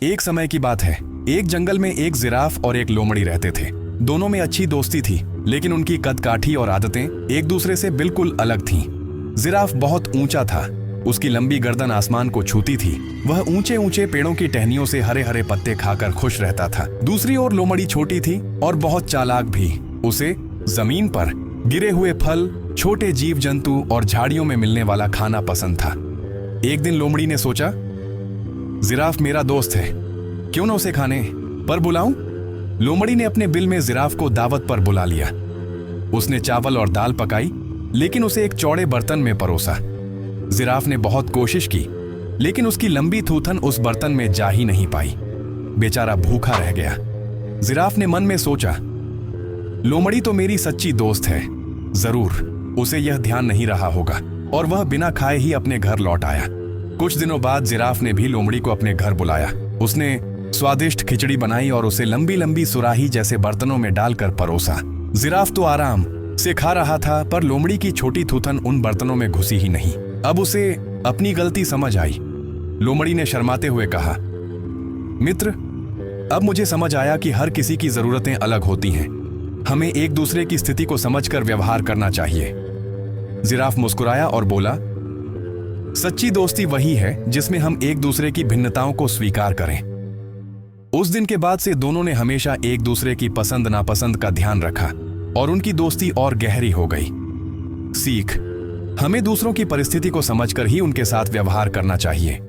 एक समय की बात है। एक जंगल में एक जिराफ और एक लोमड़ी रहते थे। दोनों में अच्छी दोस्ती थी, लेकिन उनकी कदकाठी और आदतें एक दूसरे से बिल्कुल अलग थीं। जिराफ बहुत ऊंचा था, उसकी लंबी गर्दन आसमान को छूती थी। वह ऊंचे ऊंचे पेड़ों की टहनियों से हरे हरे पत्ते खाकर खुश रहता था। दूसरी ओर लोमड़ी छोटी थी और बहुत चालाक भी। उसे जमीन पर गिरे हुए फल, छोटे जीव जंतु और झाड़ियों में मिलने वाला खाना पसंद था। एक दिन लोमड़ी ने सोचा, जिराफ मेरा दोस्त है, क्यों ना उसे खाने पर बुलाऊं। लोमड़ी ने अपने बिल में जिराफ को दावत पर बुला लिया। उसने चावल और दाल पकाई, लेकिन उसे एक चौड़े बर्तन में परोसा। जिराफ ने बहुत कोशिश की, लेकिन उसकी लंबी थूथन उस बर्तन में जा ही नहीं पाई। बेचारा भूखा रह गया। जिराफ ने मन में सोचा, लोमड़ी तो मेरी सच्ची दोस्त है, जरूर उसे यह ध्यान नहीं रहा होगा, और वह बिना खाए ही अपने घर लौट आया। कुछ दिनों बाद जिराफ ने भी लोमड़ी को अपने घर बुलाया। उसने स्वादिष्ट खिचड़ी बनाई और उसे लंबी लंबी सुराही जैसे बर्तनों में डालकर परोसा। जिराफ तो आराम से खा रहा था, पर लोमड़ी की छोटी थूथन उन बर्तनों में घुसी ही नहीं। अब उसे अपनी गलती समझ आई। लोमड़ी ने शर्माते हुए कहा, मित्र, अब मुझे समझ आया कि हर किसी की जरूरतें अलग होती हैं। हमें एक दूसरे की स्थिति को समझकर व्यवहार करना चाहिए। जिराफ मुस्कुराया और बोला, सच्ची दोस्ती वही है जिसमें हम एक दूसरे की भिन्नताओं को स्वीकार करें। उस दिन के बाद से दोनों ने हमेशा एक दूसरे की पसंद नापसंद का ध्यान रखा और उनकी दोस्ती और गहरी हो गई। सीख, हमें दूसरों की परिस्थिति को समझकर ही उनके साथ व्यवहार करना चाहिए।